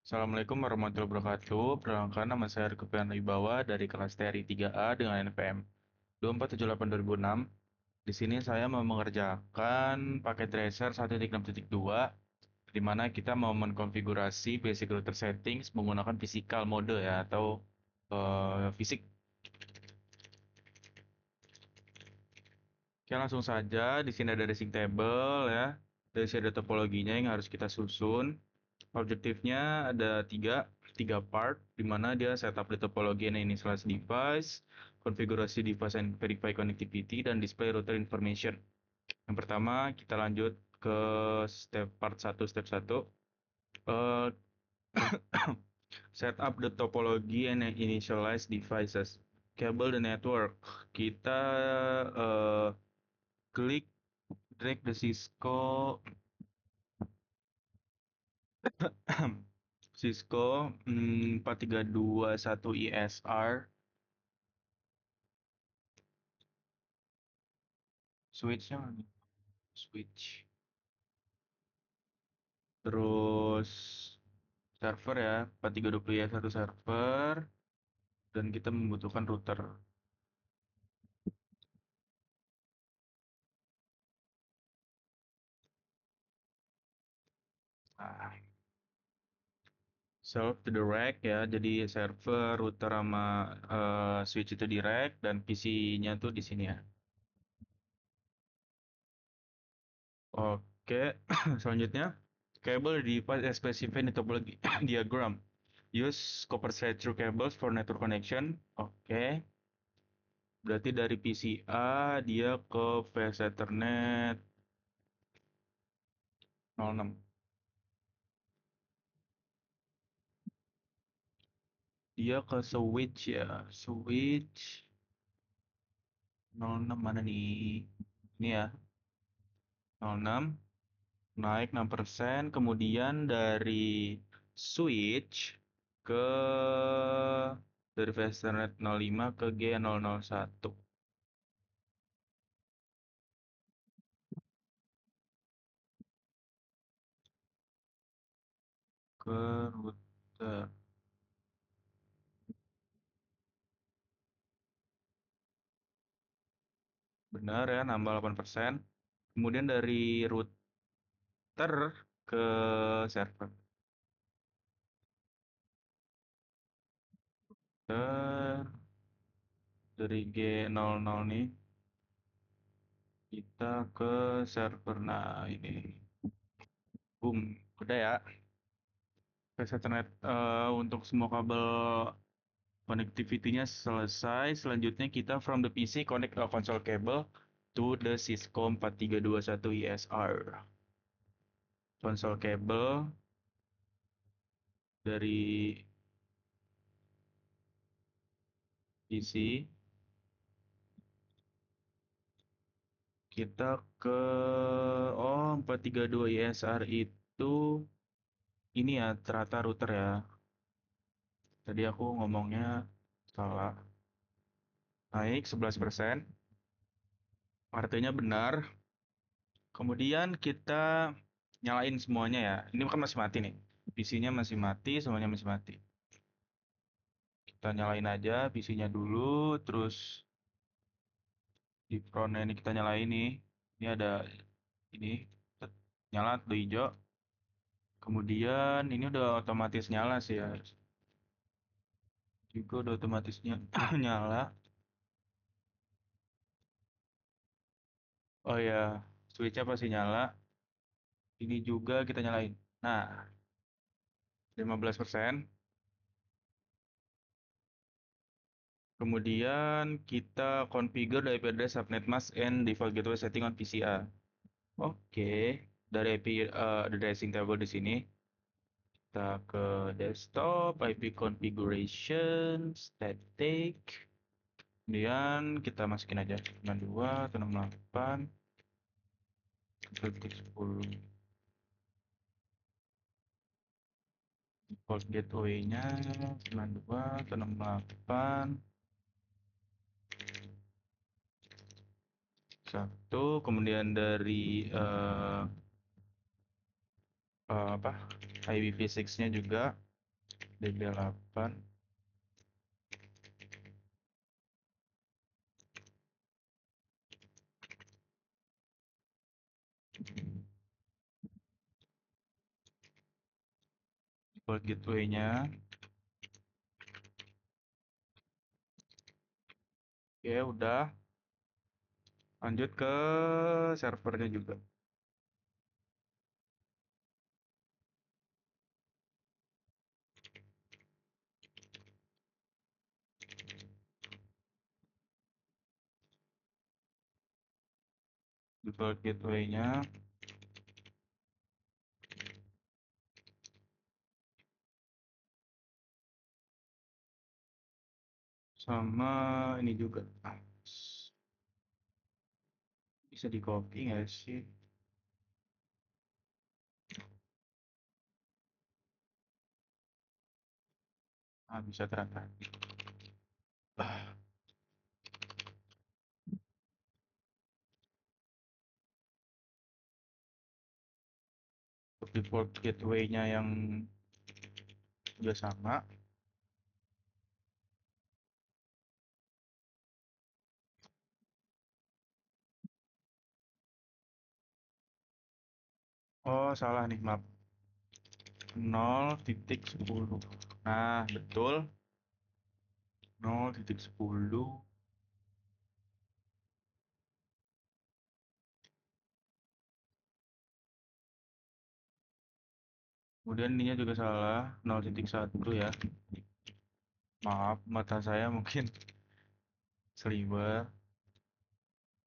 Assalamualaikum warahmatullahi wabarakatuh. Perkenalkan nama saya Rikupian Wibawa dari kelas TRI 3A dengan NPM 2478-2006. Di sini saya mau mengerjakan paket tracer 1.6.2 di mana kita mau mengkonfigurasi basic router settings menggunakan physical mode ya atau fisik. Oke, langsung saja. Di sini ada racing table ya. Dari sini ada topologinya yang harus kita susun. Objektifnya ada tiga part, di mana dia setup the topology and initialize device, konfigurasi device and verify connectivity, dan display router information. Yang pertama, kita lanjut ke part step satu. Eh, Set up the topology and initialize devices. Cable the network. Kita eh, klik drag the Cisco Cisco 4321 ISR switch-nya mana? Switch. Terus server ya, 4320 ya satu server dan kita membutuhkan router. Nah, self to the rack ya, jadi server, router sama switch itu di rack dan PC-nya tuh di sini ya. Oke, selanjutnya cable device as specified in topology diagram. Use copper straight through cables for network connection. Oke. Berarti dari PCA dia ke VS Ethernet 06. Dia ke switch ya. Switch 06 mana nih? Ini ya, 06 naik 6%. Kemudian dari switch ke dari VS Ethernet 05 ke G001 ke router. Benar ya, nambah 8%. Kemudian dari router ke server. Dari G00 nih kita ke server. Nah, ini. Boom. Udah ya. Fast Ethernet untuk semua kabel connectivity-nya selesai. Selanjutnya kita from the PC connect a console cable to the Cisco 4321 ISR. Console cable dari PC kita ke 432 ISR itu ini ya ternyata router ya. Tadi aku ngomongnya salah. Naik 11%. Artinya benar. Kemudian kita nyalain semuanya ya. Ini kan masih mati nih. PC-nya masih mati, semuanya masih mati. Kita nyalain aja PC-nya dulu, terus di front ini kita nyalain nih. Ini ada ini nyala tuh hijau. Kemudian ini udah otomatis nyala sih ya. Juga udah otomatisnya nyala. Oh ya, switch-nya pasti nyala. Ini juga kita nyalain. Nah, 15%. Kemudian kita configure dari IP address subnet mask and default gateway setting on PCA. Oke, dari IP ada dressing table di sini. Kita ke desktop, IP configuration, static. Kemudian kita masukin aja 92 atau 68 titik 10. Default gateway-nya 92 atau 68 satu. Kemudian dari apa IPv6-nya juga DB8. Default gateway-nya. Oke, udah. Lanjut ke servernya juga. Default gateway-nya. Sama ini juga. Bisa di copy nggak sih? Bisa ternyata. Default gateway-nya yang udah sama. Oh, salah nih, maaf. 0.10. Nah, betul. 0.10. Kemudian ininya juga salah. 0.1 ya. Maaf, mata saya mungkin seliwer.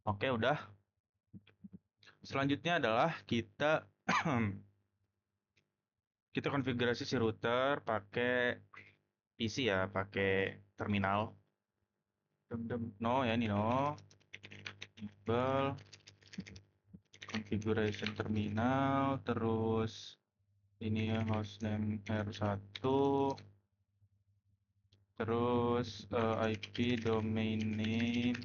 Oke, udah. Selanjutnya adalah kita kita konfigurasi si router pakai PC ya, pakai terminal. No ya, ini no. Enable configuration terminal, terus ini ya hostname R1, terus IP domain name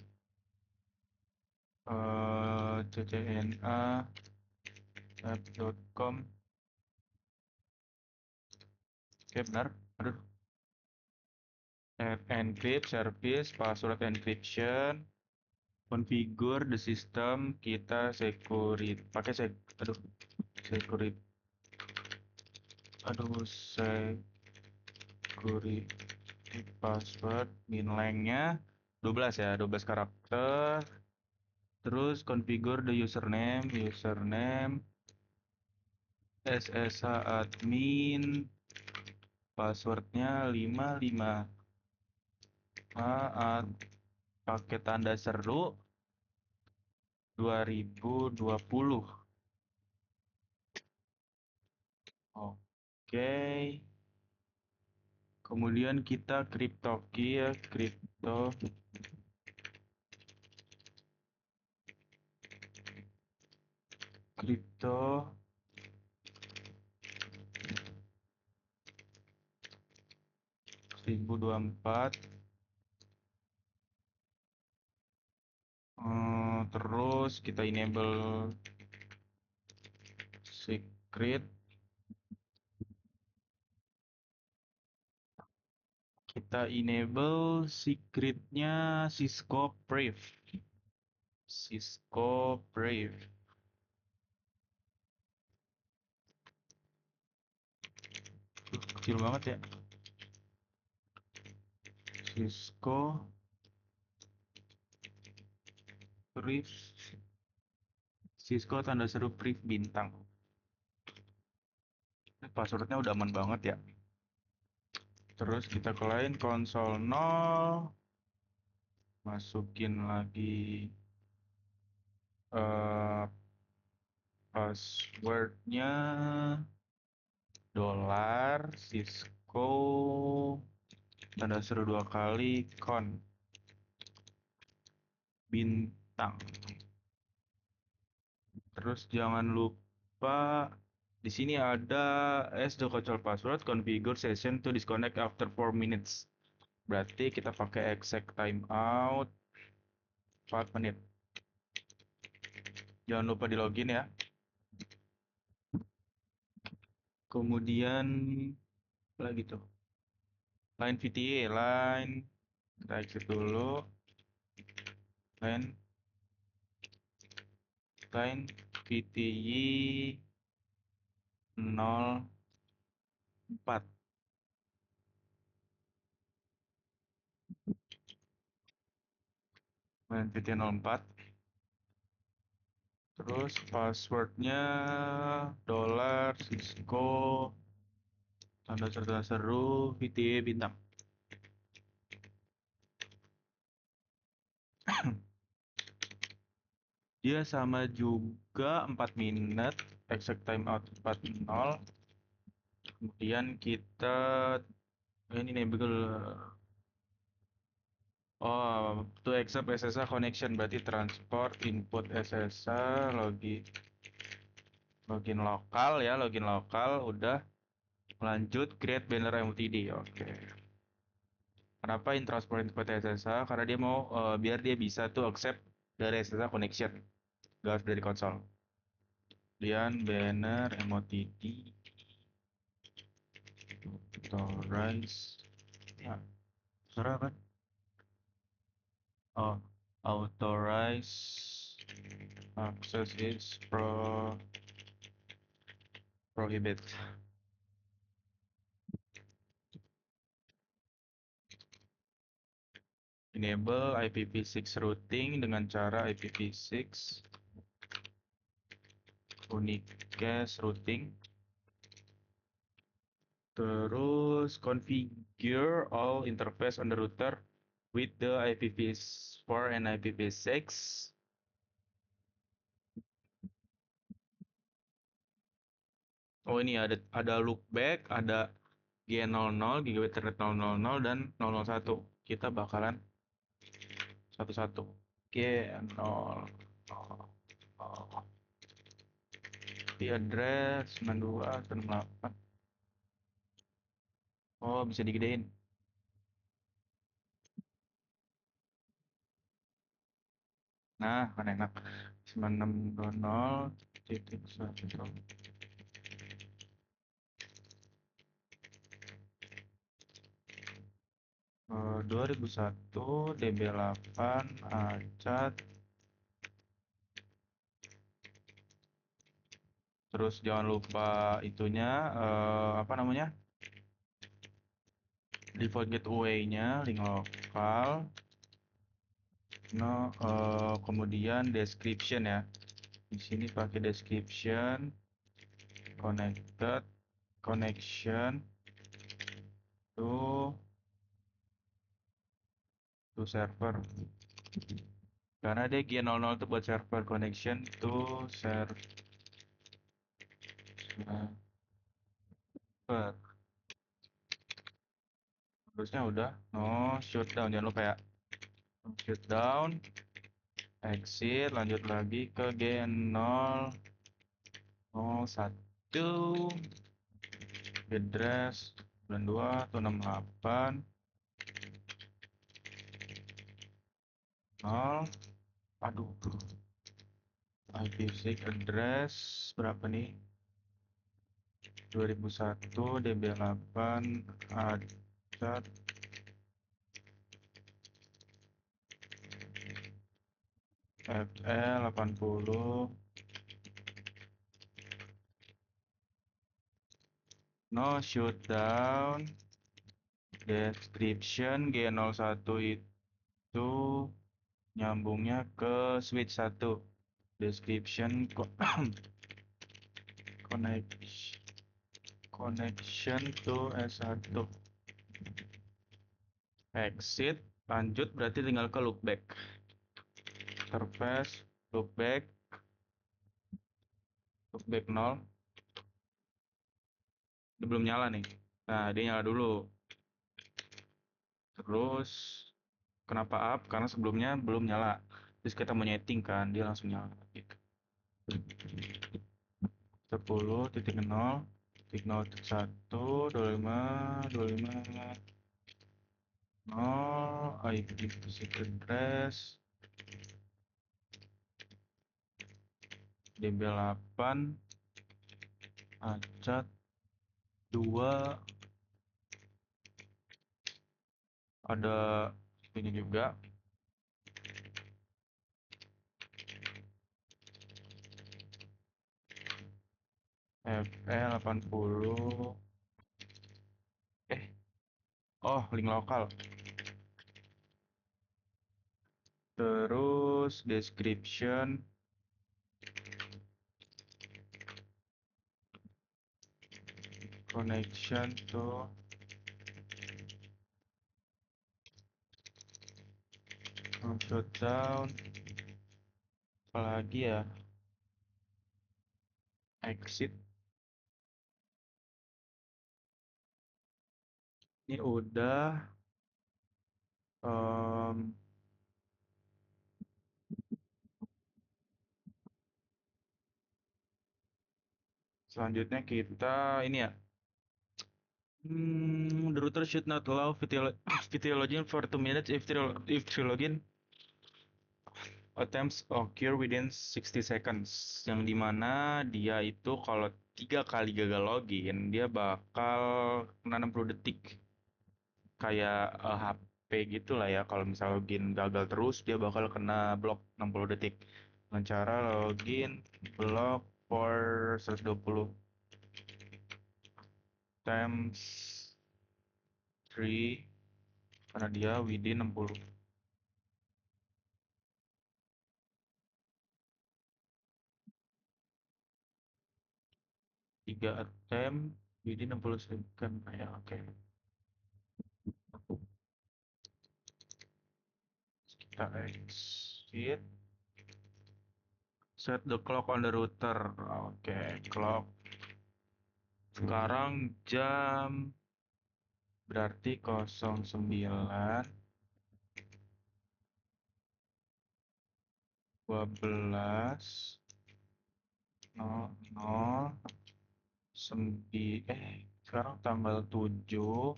ccna app.com. Oke, benar. Aduh. Encrypt service password encryption. Configure the system, kita security pakai security security password min length-nya 12 ya, 12 karakter. Terus configure the username ssh admin, passwordnya 55 pakai tanda seru 2020. Oke. Kemudian kita crypto key ya, crypto 1024. Terus kita enable secret. Kita enable secretnya Cisco Brave. Cisco Brave. Kecil banget ya. Cisco Brave. Cisco tanda seru Brave bintang. Passwordnya udah aman banget ya. Terus kita ke lain console 0. Masukin lagi passwordnya dolar Cisco tanda seru 2 kali bintang. Terus jangan lupa di sini ada as the control password configure session to disconnect after 4 minutes. Berarti kita pakai exact timeout 4 menit. Jangan lupa di login ya. Kemudian lagi tuh line VTA, line kita exit dulu, line VTY 04, line VTY 04. Terus passwordnya dolar Cisco tanda cerita seru VTY bintang. Dia sama juga 4 menit, exact timeout 40. Kemudian kita ini enable to accept SSH connection, berarti transport input SSH login lokal udah. Lanjut create banner MTD. Oke. Kenapa in transport input SSH? Karena dia mau biar dia bisa tuh accept dari SSH connection, gak harus dari konsol. Kemudian banner MOTD authorize ya, suara kan? Oh, authorize access is prohibit. Enable IPv6 routing dengan cara IPv6 unicast routing. Terus configure all interface on the router with the IPv4 and IPv6. Oh, ini ada loopback, ada G00, Gigabit Ethernet 000 dan 001. Kita bakalan satu-satu. G00. Di address 92.168. Oh, bisa digedein. Nah, kan enak. 96.0.1. 2001 DB8 acat. Terus jangan lupa itunya apa namanya? Default gateway-nya link lokal. Kemudian description ya. Di sini pakai description connected connection to server. Karena dia G00 itu buat server connection to server. Terusnya udah no shutdown, jangan lupa ya. Shutdown, exit, lanjut lagi ke G001, address 92.168 0. Aduh, IPv6 address berapa nih? 2001 DB8 acat FL 80. No shutdown. Description G01 itu nyambungnya ke switch 1. Description connection to S1. Exit, lanjut berarti tinggal ke loopback. Interface, loopback 0. Ini belum nyala nih. Nah, dia nyala dulu. Terus kenapa up? Karena sebelumnya belum nyala. Terus kita mau nyeting kan, dia langsung nyala gitu. 10.0.0.1 IPv6 address DB8 acat 2 Ada ini juga, FE80. Eh, oh, link lokal. Terus description, connection to shutdown, apalagi ya, exit. Ini udah. em, Selanjutnya kita ini ya. The router should not allow video login for 2 minutes if the login attempts occur within 60 seconds. Yang dimana dia itu kalau 3 kali gagal login, dia bakal kena 60 detik. Kayak HP gitu lah ya. Kalau misal login gagal terus, dia bakal kena blok 60 detik. Dengan cara login block for 120 times 3 karena dia within 60. 3 attempt within 60 second. Ya, oke. Kita exit. Set the clock on the router. Oke, clock. Sekarang jam berarti 09.12.00 sekarang tanggal 7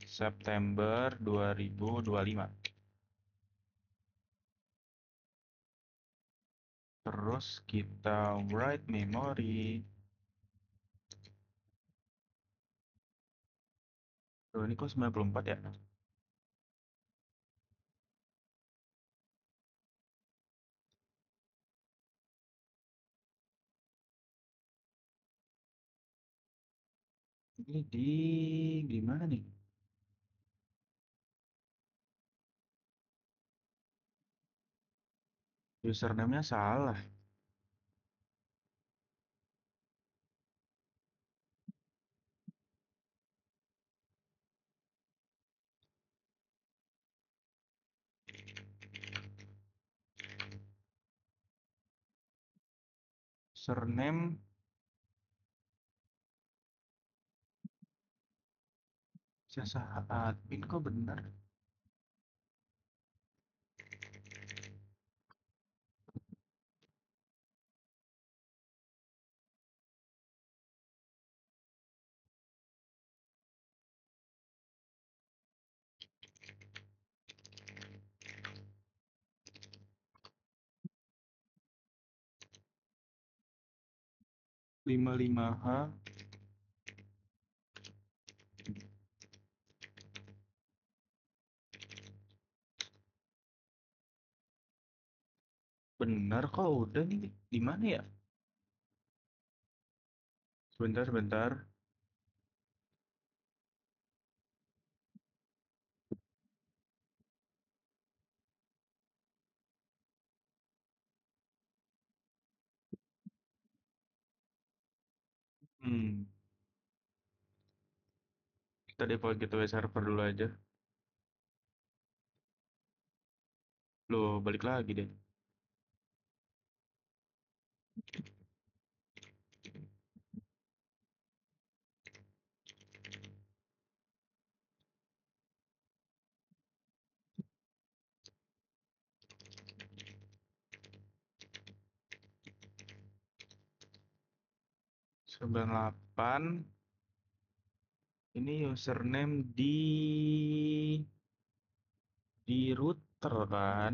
September 2025. Terus kita write memory. Tuh, ini kok 94 ya? Ini di mana nih? Username-nya salah. Surname jasa admin kok bener? 55H. Bener kok udah nih. Di mana ya? Sebentar, sebentar. Hmm, kita default gateway server dulu aja. Loh, balik lagi deh. Sembilan delapan. Ini username di router kan?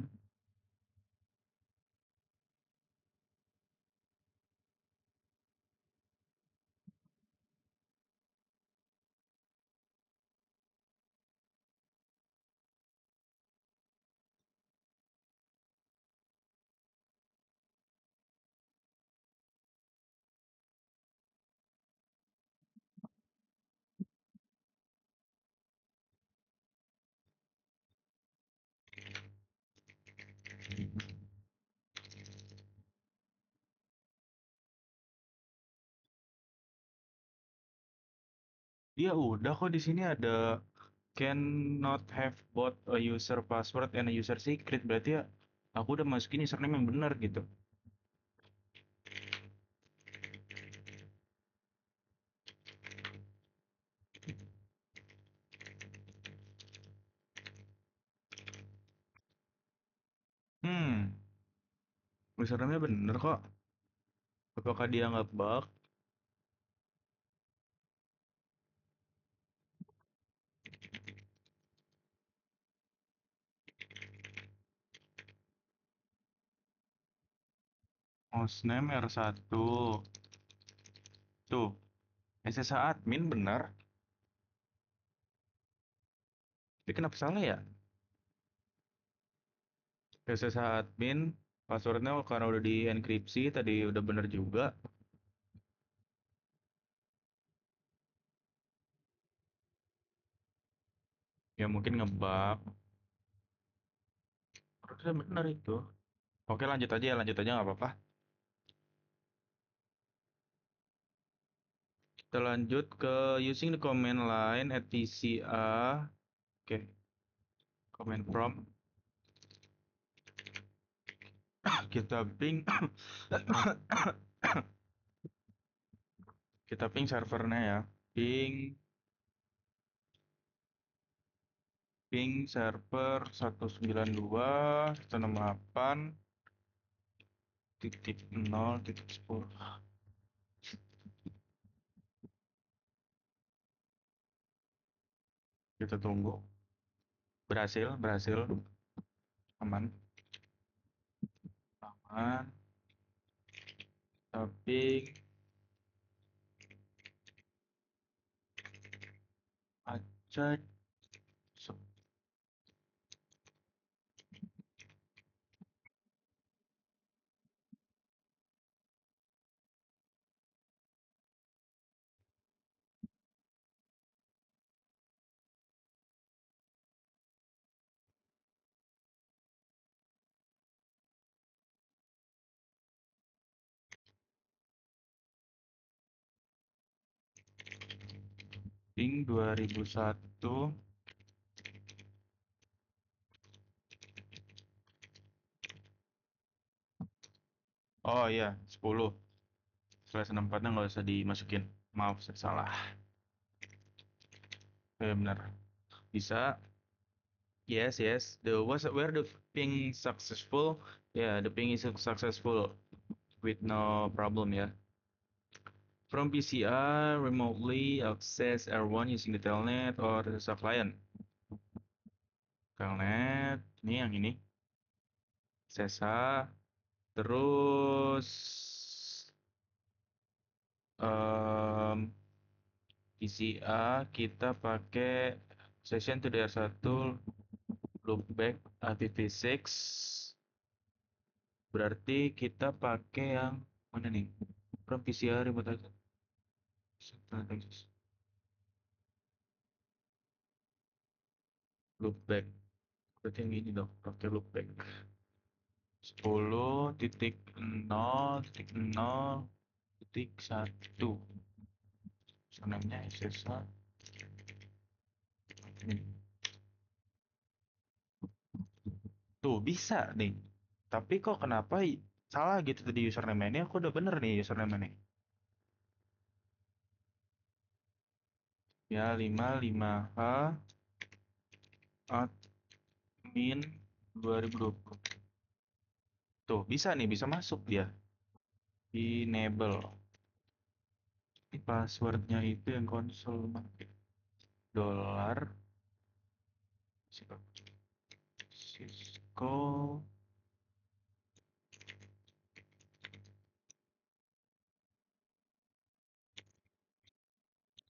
Iya udah kok di sini ada cannot have both a user password and a user secret. Berarti ya aku udah masukin username yang benar gitu. Hmm, username bener kok. Apakah dia nggak bug? Hostname R1. Tuh, SSH admin bener. Tapi kenapa salah ya? SSH admin, passwordnya karena udah di enkripsi, tadi udah bener juga. Ya mungkin ngebug. Harusnya bener itu. Oke lanjut aja nggak apa-apa. Kita lanjut ke using the command line at tca. Oke, command prompt. Kita ping, kita ping servernya ya. Ping, ping server 192.168.0.10. Kita tunggu. Berhasil, berhasil. Aman, aman. Tapi aja ping 2001. Oh iya, 10. Slash 64-nya nggak usah dimasukin. Maaf, saya salah. Benar. Bisa. Yes, yes. The was where the ping successful. Yeah, the ping is successful with no problem ya. From PCR, remotely access R1 using the telnet or the SSH client. Telnet, ini yang ini. SSH. Terus em, PCA kita pakai session to DR1 loopback IPv6. Berarti kita pakai yang mana nih? From PCR remote access loopback. Berarti yang ini dong, pakai loopback. 10.0.0.1. Username-nya SSH. Tuh, bisa nih. Tapi kok kenapa salah gitu tadi username ini? Aku udah bener nih username ini. Ya, 55H admin 2020. Tuh, bisa nih, bisa masuk dia. Enable. Ini passwordnya itu yang konsol pakai dolar Cisco.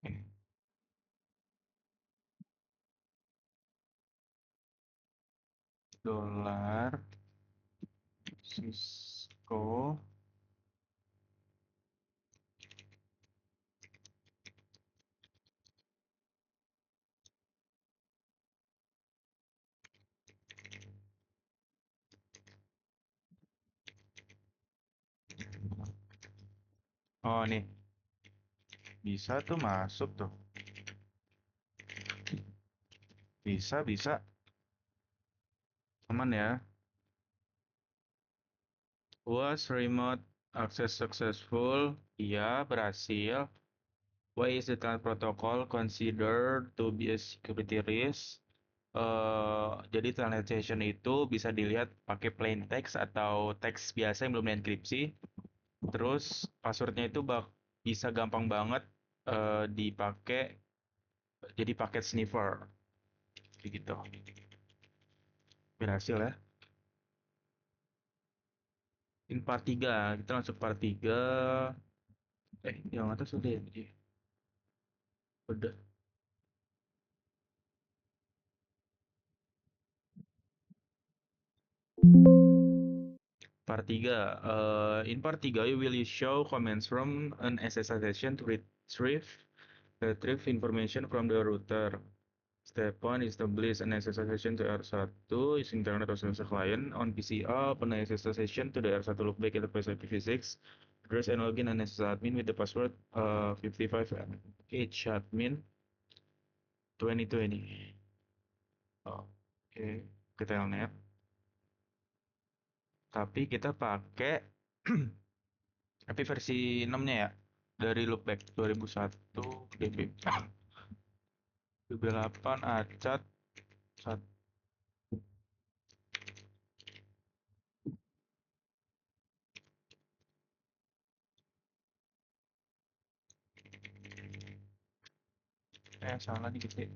Eh, dolar Cisco. Oh nih, bisa tuh masuk tuh. Bisa, bisa. Aman ya. Was remote access successful? Iya, berhasil. Why is the current protocol considered to be a security risk? Jadi Telnet Session itu bisa dilihat pakai plain text atau teks biasa yang belum dienkripsi. Terus passwordnya itu bisa gampang banget dipakai jadi paket sniffer. Kayak gitu. Berhasil ya. In part 3, kita masuk part 3. Yang atas udah ya? Iya, udah. Part 3. In part 3, you will show comments from an SSH session to retrieve information from the router. Step 1 is establish an SSH session to R1 using Telnet OSS client on PCA. Open an SSH session to the R1 loopback interface IPv6. Address and login an SSH admin with the password 55 hadmin 2020. Oke, ke Telnet. Tapi kita pakai tapi versi 6-nya ya. Dari loopback 2001 DB8 acat 1. Salah nih kita.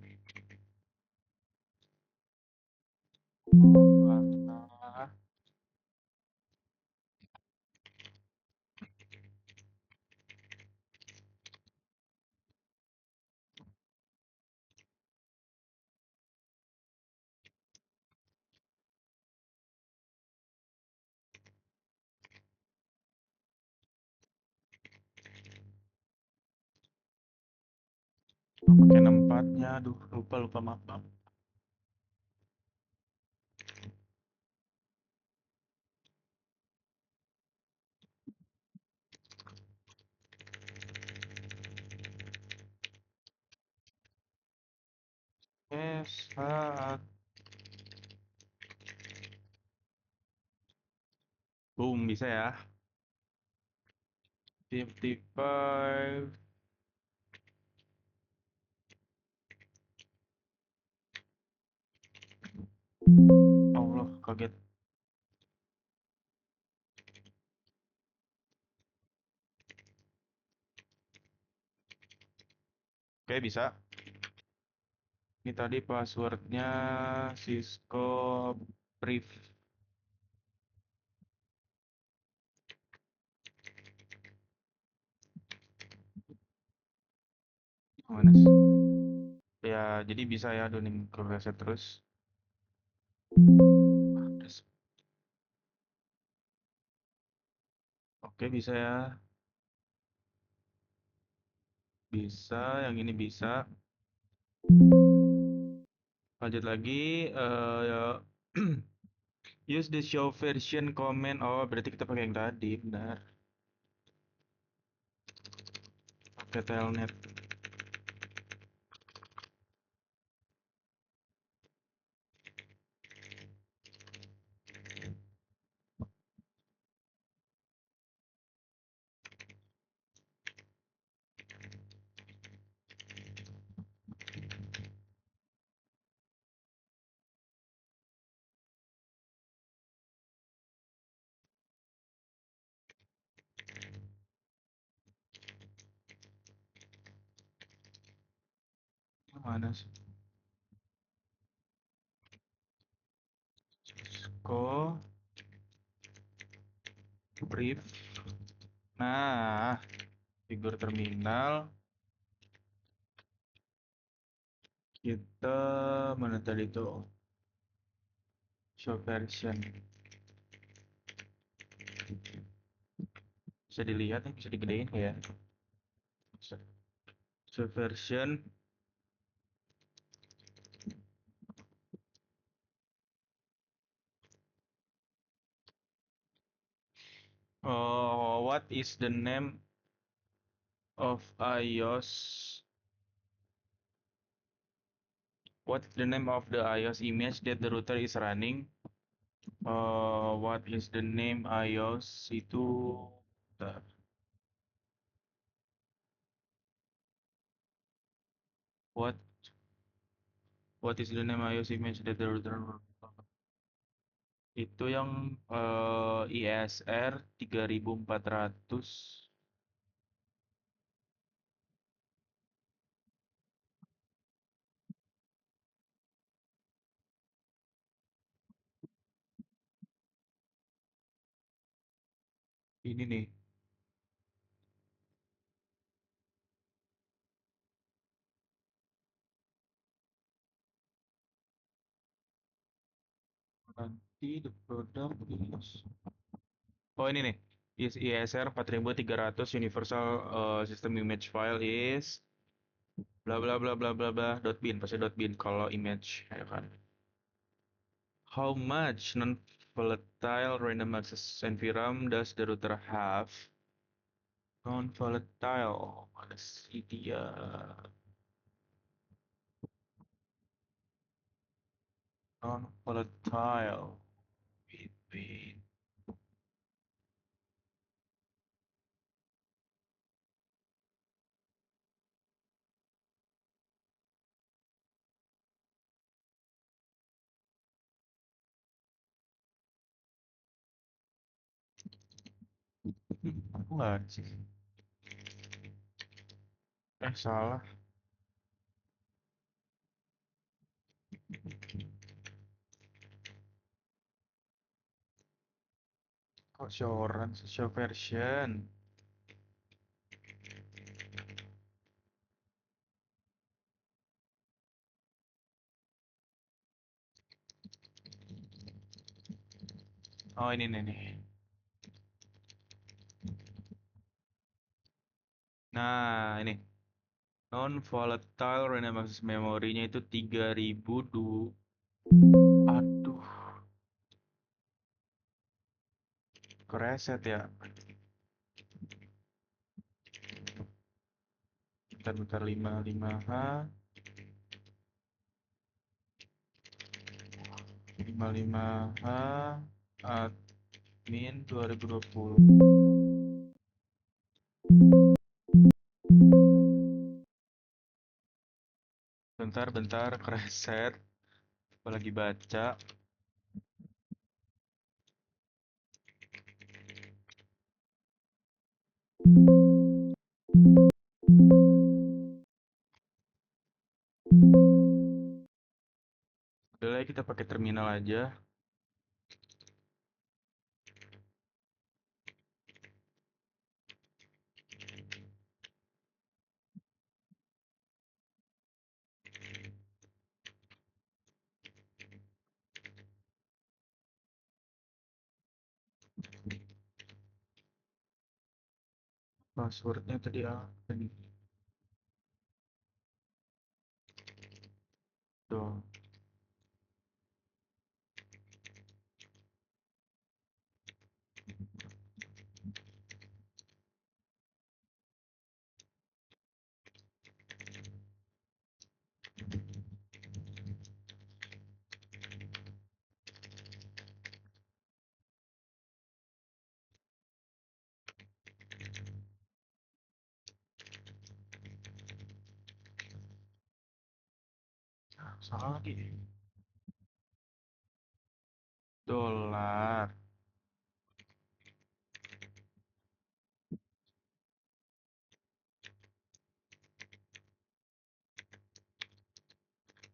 Salah. Pakai 64-nya. Aduh, lupa maaf. Maaf. Saat. Boom, bisa ya. 55. Allah, kaget. Oke, bisa. Ini tadi passwordnya Cisco Brief. Mana sih? Ya, jadi bisa ya doning ke reset terus. Oke, bisa ya. Bisa, yang ini bisa. Lanjut lagi. Ya. Use the show version comment. Oh, berarti kita pakai yang tadi, benar. Pakai telnet. Mana sih? Cisco Brief. Nah, figur terminal. Kita mana tadi tuh? Show version. Bisa dilihat nih, bisa digedein ya. Show version. What is the name of iOS What's the name of the iOS image that the router is running? What is the name iOS itu? Bentar. What What is the name iOS image that the router? Itu yang ISR 3400. Ini nih. Nanti the product is. Oh ini nih. Is ISR 4300 Universal System Image File is bla bla bla bla bla bla dot bin, pasti dot bin kalau image ya kan. How much non-volatile random access NVRAM does the router have? Non-volatile, mana sih dia? Non-volatile. Wait. Aku nggak sih. Salah. Kok show version? Oh ini nih. Nah ini. Non-volatile random access memorinya itu 3000 Aduh, kereset ya. Bentar 55H 55H admin 2020. Bentar kereset. Apalagi baca. Udah lah kita pakai terminal aja. Passwordnya tadi apa nih? Tuh. Salah lagi. Dolar.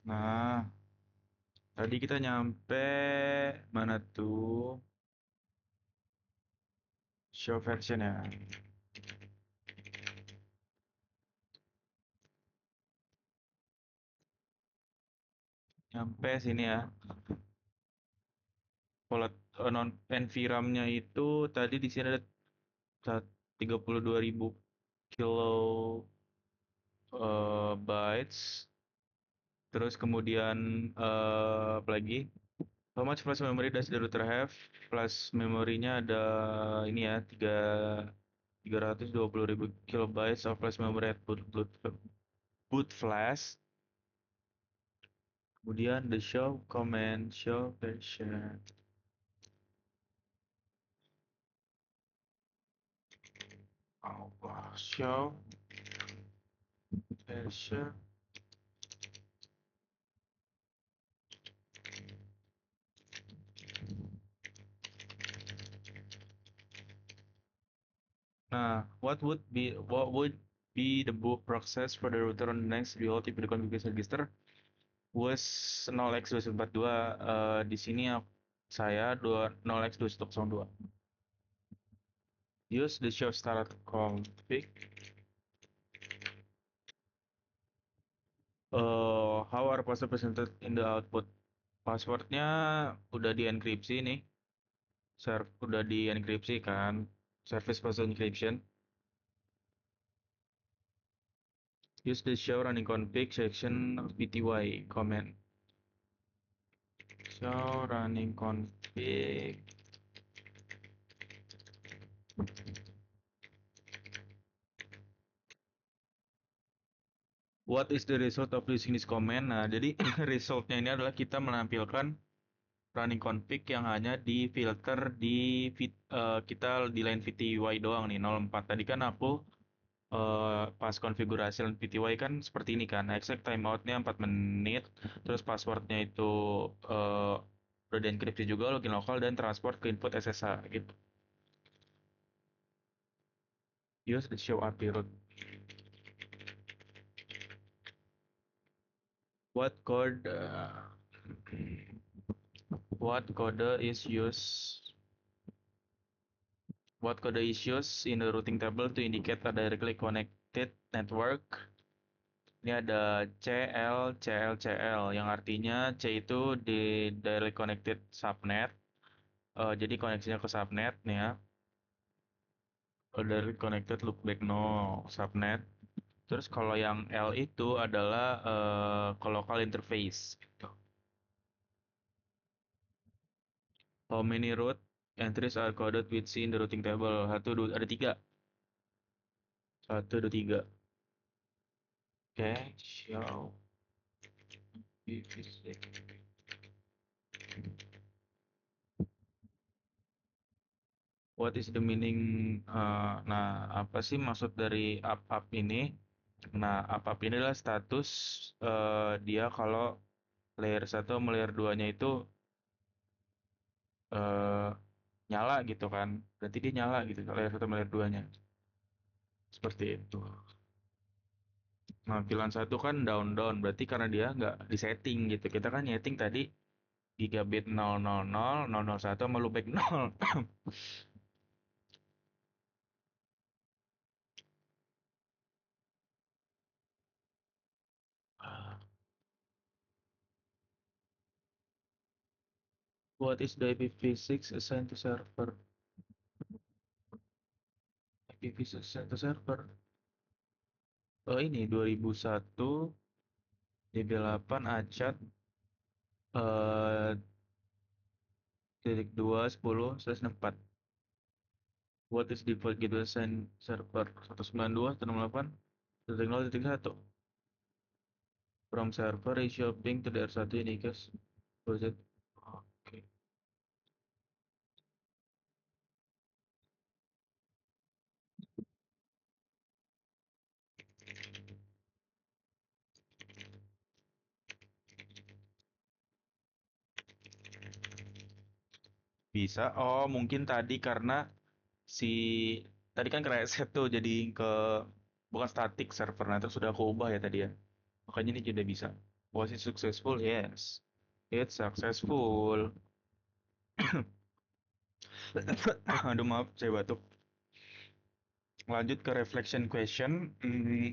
Nah, tadi kita nyampe mana tuh? Show version ya. Nyampe sini ya. Pola non NVRAM-nya itu tadi di sini ada 32.000 bytes. Terus kemudian apa lagi? How much flash memory does the router have? Flash memorinya ada ini ya 320.000 kilobytes of flash memory at boot flash. Kemudian the show comment show version. Show version. Nah, what would be the book process for the router on the next build if the configuration register was 0x2142. Di sini saya 0x2102. Use the show start config. How are password presented in the output? Passwordnya udah dienkripsi nih. Udah dienkripsi kan. Service password encryption. Use the show running config section pty command. Show running config. What is the result of using this command? Nah, jadi resultnya ini adalah kita menampilkan running config yang hanya di filter di kita di line VTY doang nih 04. Tadi kan aku pas konfigurasi line VTY kan seperti ini kan. Exact timeoutnya 4 menit. Terus passwordnya itu udah dienkripsi juga, login lokal dan transport ke input SSH gitu. Use the show API route. What code what code is used What code is used in the routing table to indicate a directly connected network? Ini ada CL, CL, CL, yang artinya C itu di directly connected subnet. Jadi koneksinya ke subnet nih ya. Directly connected loopback no subnet. Terus kalau yang L itu adalah ke local interface. How many route entries are coded with C in the routing table? Ada tiga. 1, 2, 3. Oke, show. What is the meaning? Nah, apa sih maksud dari up ini? Nah, up ini adalah status dia kalau layer 1 sama layer 2-nya itu eh, nyala gitu kan. Berarti dia nyala gitu kalau layer 1 sama layer 2-nya. Seperti itu. Nah, pilihan satu kan down, berarti karena dia nggak disetting gitu. Kita kan setting tadi gigabit 000 001 sama loopback 0. What is the IPv6 assigned to server? IPv6 assigned to server. Ini 2001 DB8 Achat titik 2.10/4. What is default gateway assigned server? 192.168.0.1 from server is shopping to DR1 ini guys. Oke. Bisa. Oh, mungkin tadi karena si tadi kan ke reset tuh jadi ke bukan static server, nah terus sudah aku ubah ya tadi ya. Makanya ini tidak bisa. Was it successful? Yes. It's successful. Aduh maaf, saya batuk. Lanjut ke reflection question.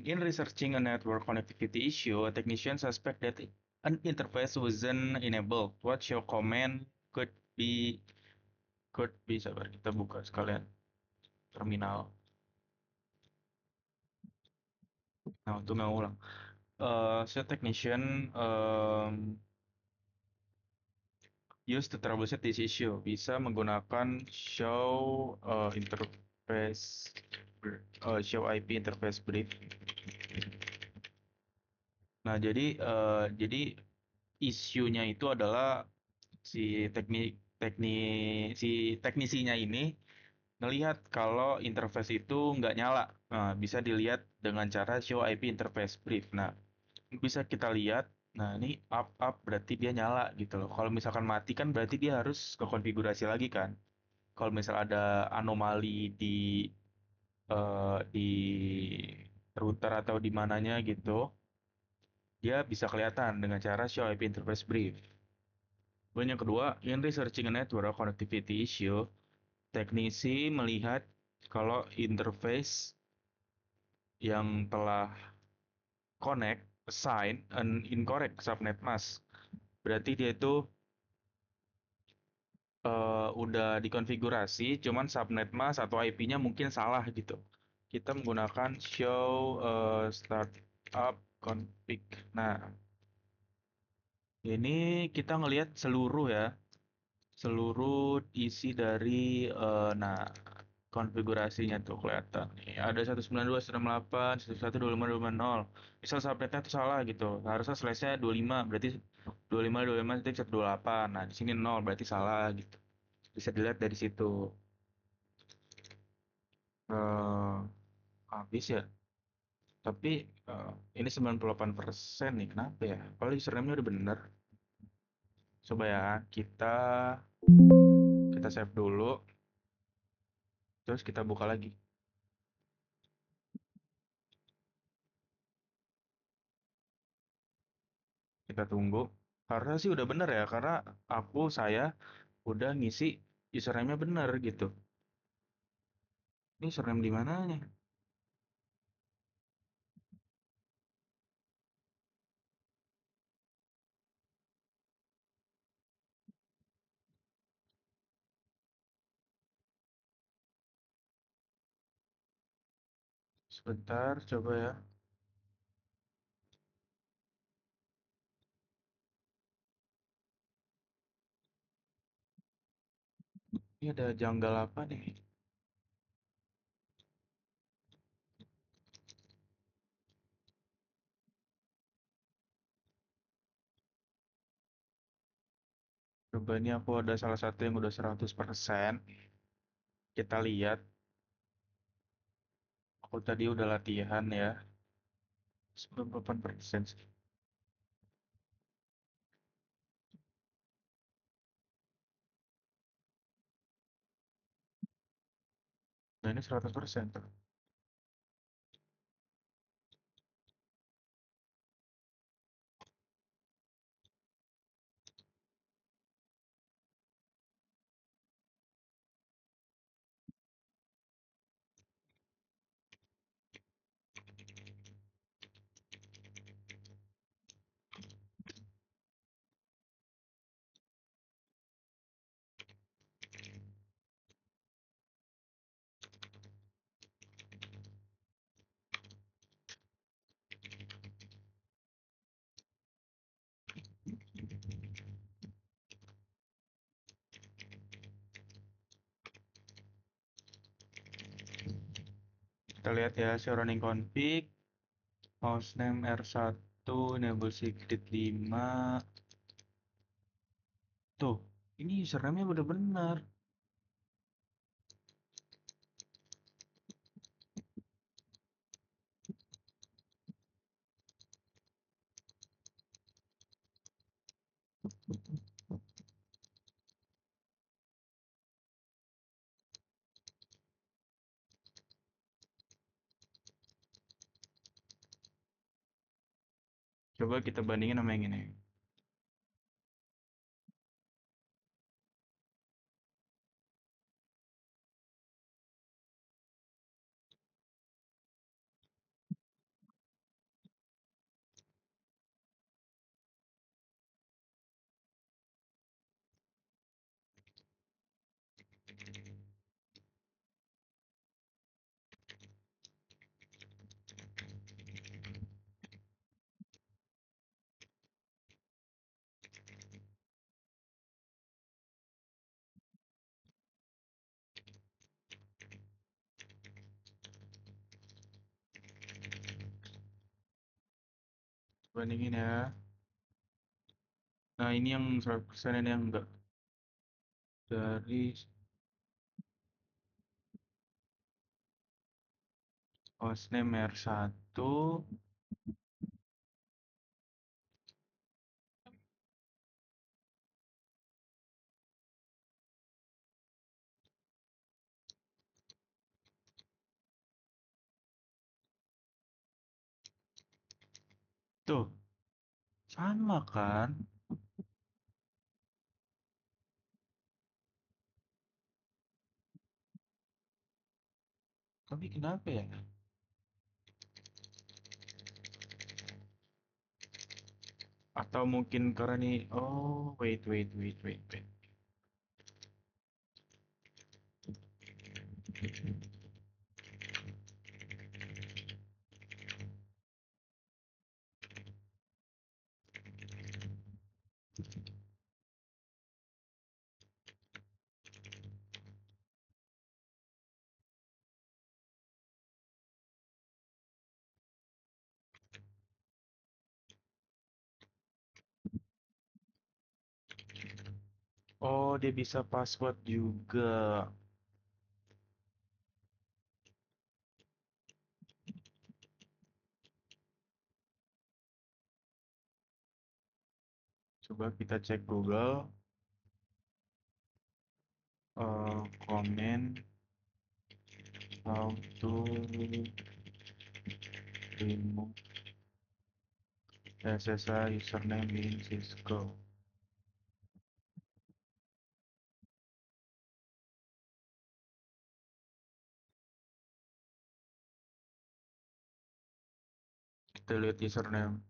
In researching a network connectivity issue, a technician suspect that an interface wasn't enabled. What your comment be could be sabar kita buka sekalian terminal. Nah, untuk nggak ulang. So technician use to troubleshoot this issue. Bisa menggunakan show interface show IP interface brief. Nah, jadi isunya itu adalah si si teknisinya ini ngelihat kalau interface itu nggak nyala. Nah, bisa dilihat dengan cara show IP interface brief. Nah, bisa kita lihat, nah ini up berarti dia nyala gitu loh. Kalau misalkan mati kan berarti dia harus ke konfigurasi lagi kan. Kalau misal ada anomali di router atau di mananya gitu, dia bisa kelihatan dengan cara show IP interface brief. Kemudian yang kedua, in researching a network connectivity issue, teknisi melihat kalau interface yang telah connect assign an incorrect subnet mask. Berarti dia itu udah dikonfigurasi, cuman subnet mask atau IP-nya mungkin salah gitu. Kita menggunakan show startup config. Nah, ini kita ngelihat seluruh ya, seluruh isi dari nah konfigurasinya tuh kelihatan nih. Ada 192.168, 112.168, 255.250. Misal subnetnya tuh salah gitu. Harusnya slash-nya 25, berarti 25.25.128. Nah, di sini 0 berarti salah gitu. Bisa dilihat dari situ. Eh habis ya. Tapi ini 98% nih. Kenapa ya? Kalau username-nya udah bener. Coba ya, kita save dulu, terus kita buka lagi. Kita tunggu. Harusnya sih udah bener ya, karena saya udah ngisi username-nya bener gitu. Ini username di mananya? Sebentar, coba ya. Ini ada janggal apa nih? Coba ini aku ada salah satu yang udah 100%. Kita lihat, aku tadi udah latihan ya. 98% sih. Nah ini 100% tuh. Kita lihat ya, si running config, mouse name R1, enable secret 5. Tuh, ini username-nya udah benar. Coba kita bandingin sama yang ini. Bandingin ya. Nah, ini yang 100%, ini yang enggak. Dari hostname R1. Tuh, sama kan? Tapi kenapa ya? Atau mungkin karena nih, oh, wait, wait, wait, wait, wait. Oh, dia bisa password juga. Coba kita cek Google. Comment how to remove SSI username in Cisco. Kita lihat username.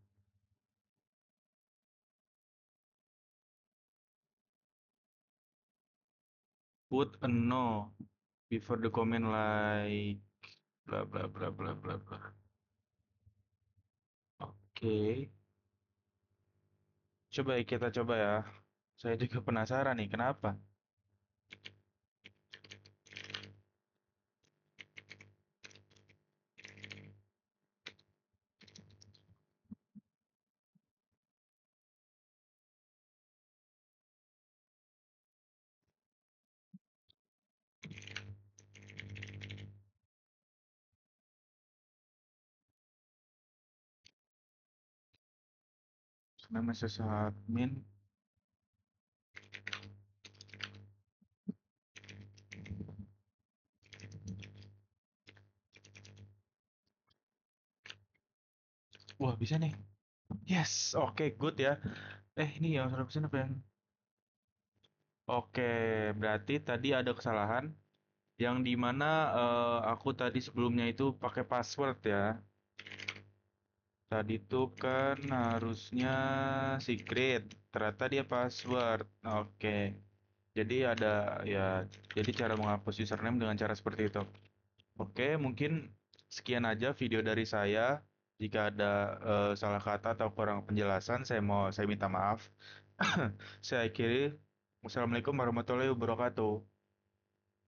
Put a no before the comment like bla bla bla bla bla bla. Oke, coba ya, kita coba ya. Saya juga penasaran nih, kenapa? Nama admin. Wah, bisa nih. Yes, oke, good ya. Ini yang 100% apa yang? Oke, berarti tadi ada kesalahan. Yang dimana aku tadi sebelumnya itu pakai password ya. Tadi tuh kan harusnya secret, ternyata dia password. Oke, jadi ada ya, jadi cara menghapus username dengan cara seperti itu. Oke, mungkin sekian aja video dari saya. Jika ada salah kata atau kurang penjelasan, saya minta maaf. Saya akhiri. Wassalamualaikum warahmatullahi wabarakatuh.